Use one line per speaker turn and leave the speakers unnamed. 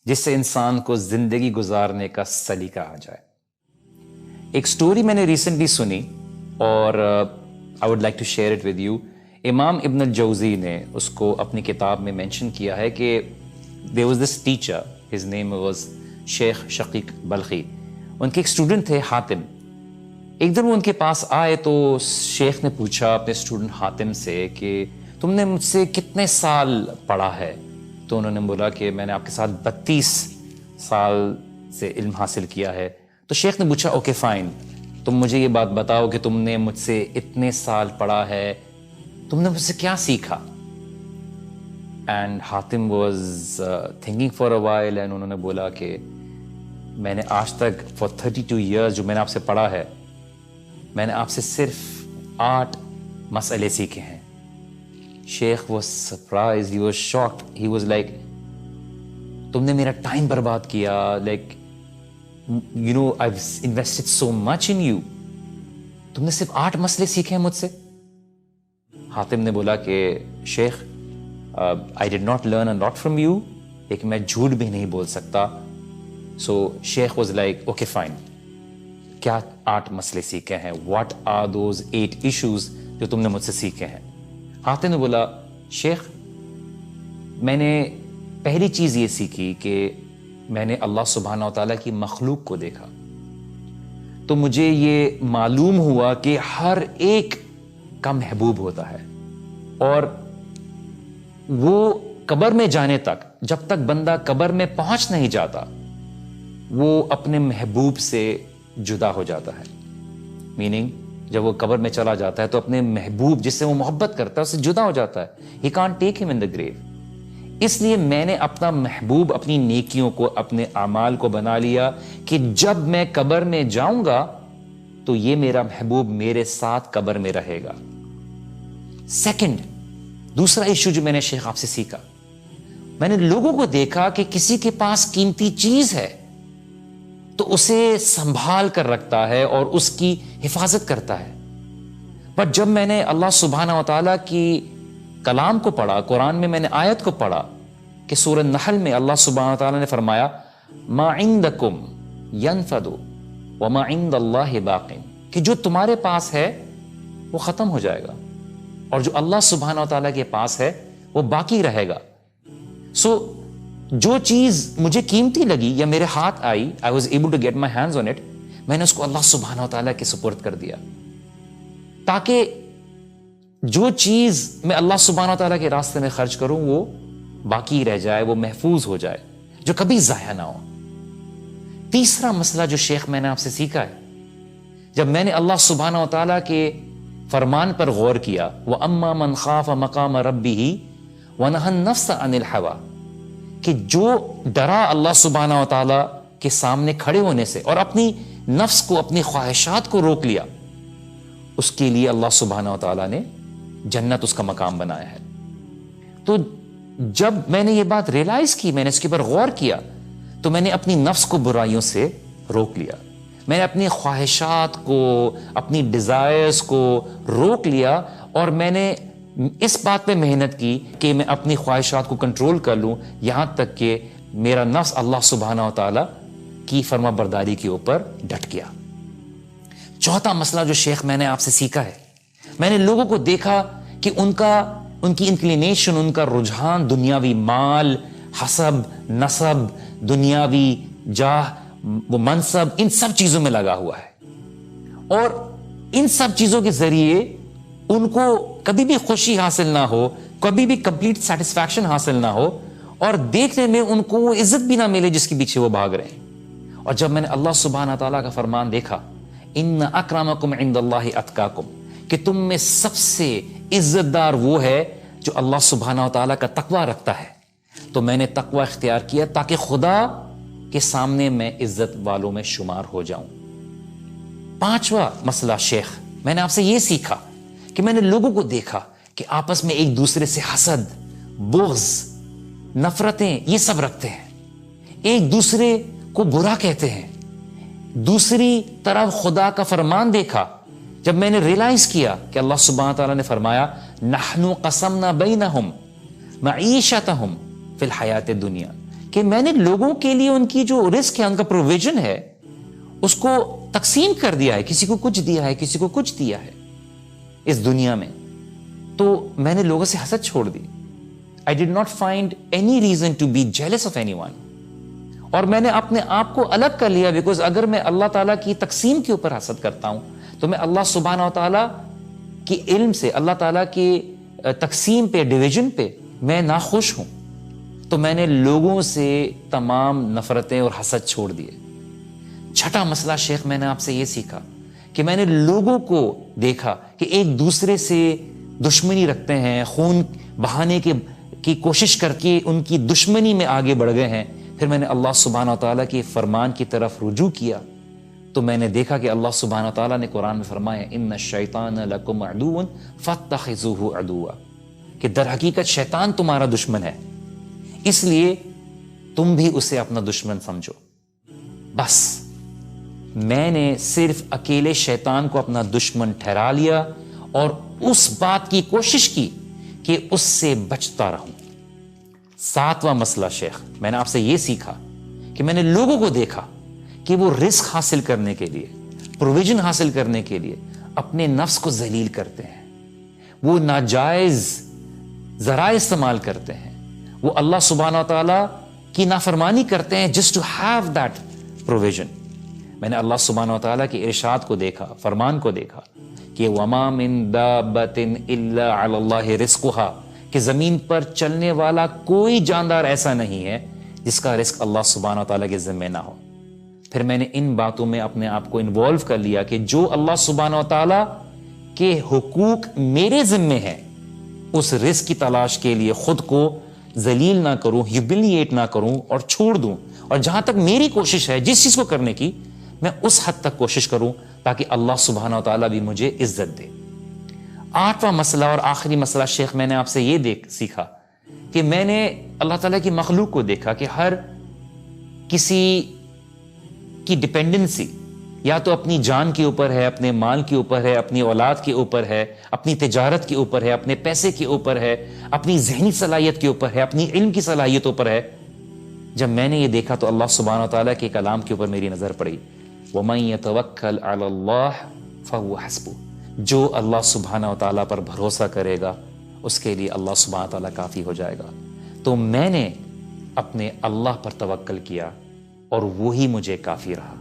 جس سے انسان کو زندگی گزارنے کا سلیقہ آ جائے. ایک سٹوری میں نے ریسنٹلی سنی اور I would like to share it with you. امام ابن الجوزی نے اس کو اپنی کتاب میں مینشن کیا ہے کہ there was this teacher, his name was شیخ شقیق بلخی. ان کے ایک اسٹوڈنٹ تھے حاتم. ایک دن وہ ان کے پاس آئے تو شیخ نے پوچھا اپنے اسٹوڈنٹ حاتم سے کہ تم نے مجھ سے کتنے سال پڑھا ہے؟ تو انہوں نے بولا کہ میں نے آپ کے ساتھ 32 سال سے علم حاصل کیا ہے. تو شیخ نے پوچھا اوکے فائن، تم مجھے یہ بات بتاؤ کہ تم نے مجھ سے اتنے سال پڑھا ہے، تم نے مجھ سے کیا سیکھا؟ And Hatim was thinking for a while and انہوں نے بولا کہ میں نے آج تک فار 32 ایئرز جو میں نے آپ سے پڑھا ہے، میں نے آپ سے صرف 8 مسئلے سیکھے ہیں. شیخ was surprise, he was shocked, he was like تم نے میرا ٹائم برباد کیا، like you know I invested so much in you, تم نے صرف 8 مسئلے سیکھے ہیں مجھ سے. حاتم نے بولا کہ شیخ I did not learn a lot from you، لیکن میں جھوٹ بھی نہیں بول سکتا. سو شیخ واز لائک اوکے فائن، کیا 8 مسئلے سیکھے ہیں؟ واٹ آر دوز 8 ایشوز جو تم نے مجھ سے سیکھے ہیں؟ حاتم نے بولا شیخ میں نے پہلی چیز یہ سیکھی کہ میں نے اللہ سبحانہ و تعالیٰ کی مخلوق کو دیکھا تو مجھے یہ معلوم ہوا کہ ہر ایک کا محبوب ہوتا ہے، اور وہ قبر میں جانے تک، جب تک بندہ قبر میں پہنچ نہیں جاتا، وہ اپنے محبوب سے جدا ہو جاتا ہے. میننگ جب وہ قبر میں چلا جاتا ہے تو اپنے محبوب جس سے وہ محبت کرتا ہے اس سے جدا ہو جاتا ہے. ہی کانٹ ٹیک ہم ان دا گریو. اس لیے میں نے اپنا محبوب، اپنی نیکیوں کو، اپنے اعمال کو بنا لیا کہ جب میں قبر میں جاؤں گا تو یہ میرا محبوب میرے ساتھ قبر میں رہے گا. سیکنڈ، دوسرا ایشو جو میں نے شیخ آپ سے سیکھا، میں نے لوگوں کو دیکھا کہ کسی کے پاس قیمتی چیز ہے تو اسے سنبھال کر رکھتا ہے اور اس کی حفاظت کرتا ہے. بٹ جب میں نے اللہ سبحانہ و تعالیٰ کی کلام کو پڑھا، قرآن میں نے آیت کو پڑھا کہ سورہ نحل میں اللہ سبحانہ و تعالیٰ نے فرمایا ما عندکم ینفد وما عند اللہ باق، کہ جو تمہارے پاس ہے وہ ختم ہو جائے گا اور جو اللہ سبحانہ و تعالیٰ کے پاس ہے وہ باقی رہے گا. سو جو چیز مجھے قیمتی لگی یا میرے ہاتھ آئی، I was able to get my hands on it، میں نے اس کو اللہ سبحانہ و تعالیٰ کے سپرد کر دیا تاکہ جو چیز میں اللہ سبحانہ و تعالیٰ کے راستے میں خرچ کروں وہ باقی رہ جائے، وہ محفوظ ہو جائے، جو کبھی ضائع نہ ہو. تیسرا مسئلہ جو شیخ میں نے آپ سے سیکھا ہے، جب میں نے اللہ سبحانہ و تعالیٰ کے فرمان پر غور کیا، وَأَمَّا مَنْ خَافَ مَقَامَ رَبِّهِ وَنَهَى النَّفْسَ عَنِ الْهَوَىٰ، کہ جو ڈرا اللہ سبحانہ و تعالیٰ کے سامنے کھڑے ہونے سے اور اپنی نفس کو، اپنی خواہشات کو روک لیا، اس کے لیے اللہ سبحانہ و تعالیٰ نے جنت اس کا مقام بنایا ہے. تو جب میں نے یہ بات ریئلائز کی، میں نے اس کے اوپر غور کیا، تو میں نے اپنی نفس کو برائیوں سے روک لیا، میں نے اپنی خواہشات کو، اپنی ڈیزائرز کو روک لیا، اور میں نے اس بات پہ محنت کی کہ میں اپنی خواہشات کو کنٹرول کر لوں، یہاں تک کہ میرا نفس اللہ سبحانہ و تعالیٰ کی فرما برداری کے اوپر ڈٹ گیا. چوتھا مسئلہ جو شیخ میں نے آپ سے سیکھا ہے، میں نے لوگوں کو دیکھا کہ ان کی انکلینیشن، ان کا رجحان دنیاوی مال، حسب، نسب، دنیاوی جاہ، وہ منصب، ان سب چیزوں میں لگا ہوا ہے، اور ان سب چیزوں کے ذریعے ان کو کبھی بھی خوشی حاصل نہ ہو، کبھی بھی کمپلیٹ سیٹسفیکشن حاصل نہ ہو، اور دیکھنے میں ان کو وہ عزت بھی نہ ملے جس کے پیچھے وہ بھاگ رہے ہیں. اور جب میں نے اللہ سبحانہ تعالیٰ کا فرمان دیکھا، ان اکرمکم عند اللہ اتقاکم، کہ تم میں سب سے عزت دار وہ ہے جو اللہ سبحانہ و تعالیٰ کا تقوی رکھتا ہے، تو میں نے تقوی اختیار کیا تاکہ خدا کے سامنے میں عزت والوں میں شمار ہو جاؤں. پانچواں مسئلہ شیخ، میں نے آپ سے یہ سیکھا کہ میں نے لوگوں کو دیکھا کہ آپس میں ایک دوسرے سے حسد، بغض، نفرتیں، یہ سب رکھتے ہیں، ایک دوسرے کو برا کہتے ہیں. دوسری طرف خدا کا فرمان دیکھا، جب میں نے ریلائز کیا کہ اللہ سبحانہ تعالیٰ نے فرمایا نحن قسمنا بینہم معیشتہم فی الحیات الدنیا، کہ میں نے لوگوں کے لیے ان کی جو رزق ہے، ان کا پروویژن ہے، اس کو تقسیم کر دیا ہے، کسی کو کچھ دیا ہے، کسی کو کچھ دیا ہے اس دنیا میں. تو میں نے لوگوں سے حسد چھوڑ دی. I did not find any reason to be jealous of anyone. اور میں نے اپنے آپ کو الگ کر لیا، بیکاز اگر میں اللہ تعالیٰ کی تقسیم کے اوپر حسد کرتا ہوں تو میں اللہ سبحانہ و تعالیٰ کی علم سے، اللہ تعالیٰ کی تقسیم پہ، ڈویژن پہ میں ناخوش ہوں. تو میں نے لوگوں سے تمام نفرتیں اور حسد چھوڑ دیے. چھٹا مسئلہ شیخ، میں نے آپ سے یہ سیکھا کہ میں نے لوگوں کو دیکھا کہ ایک دوسرے سے دشمنی رکھتے ہیں، خون بہانے کی کوشش کر کے ان کی دشمنی میں آگے بڑھ گئے ہیں. پھر میں نے اللہ سبحانہ و تعالیٰ کے فرمان کی طرف رجوع کیا تو میں نے دیکھا کہ اللہ سبحانہ و تعالیٰ نے قرآن میں فرمایا ان الشیطان لکم عدو فاتخذوہ عدوا، کہ در حقیقت شیطان تمہارا دشمن ہے، اس لیے تم بھی اسے اپنا دشمن سمجھو. بس میں نے صرف اکیلے شیطان کو اپنا دشمن ٹھہرا لیا اور اس بات کی کوشش کی کہ اس سے بچتا رہوں. ساتواں مسئلہ شیخ، میں نے آپ سے یہ سیکھا کہ میں نے لوگوں کو دیکھا کہ وہ رزق حاصل کرنے کے لیے، پروویژن حاصل کرنے کے لیے اپنے نفس کو ذلیل کرتے ہیں، وہ ناجائز ذرائع استعمال کرتے ہیں، وہ اللہ سبحانہ و تعالیٰ کی نافرمانی کرتے ہیں just to have that provision. میں نے اللہ سبحانہ و تعالیٰ کے ارشاد کو دیکھا، فرمان کو دیکھا کہ وَمَا مِن دَابَّةٍ إِلَّا عَلَى اللَّهِ رِزْقُهَا، کہ زمین پر چلنے والا کوئی جاندار ایسا نہیں ہے جس کا رزق اللہ سبحانہ و تعالیٰ کے ذمہ نہ ہو. پھر میں نے ان باتوں میں اپنے آپ کو انوالو کر لیا کہ جو اللہ سبحانہ و تعالیٰ کے حقوق میرے ذمے ہیں، اس رزق کی تلاش کے لیے خود کو ذلیل نہ کروں، ہیوملیٹ نہ کروں اور چھوڑ دوں. اور جہاں تک میری کوشش ہے جس چیز کو کرنے کی، میں اس حد تک کوشش کروں تاکہ اللہ سبحانہ و تعالیٰ بھی مجھے عزت دے. آٹھواں مسئلہ اور آخری مسئلہ شیخ، میں نے آپ سے یہ سیکھا کہ میں نے اللہ تعالیٰ کی مخلوق کو دیکھا کہ ہر کسی کی ڈپینڈنسی یا تو اپنی جان کے اوپر ہے، اپنے مال کے اوپر ہے، اپنی اولاد کے اوپر ہے، اپنی تجارت کے اوپر ہے، اپنے پیسے کے اوپر ہے، اپنی ذہنی صلاحیت کے اوپر ہے، اپنی علم کی صلاحیتوں پر ہے. جب میں نے یہ دیکھا تو اللہ سبحانہ و تعالیٰ کے کلام کے اوپر میری نظر پڑی، وَمَن يَتَوَكَّلْ عَلَى اللَّهِ فَهُوَ حَسْبُهُ، جو اللہ سبحانہ و تعالیٰ پر بھروسہ کرے گا اس کے لیے اللہ سبحانہ و تعالیٰ کافی ہو جائے گا. تو میں نے اپنے اللہ پر توکل کیا اور وہی مجھے کافی رہا.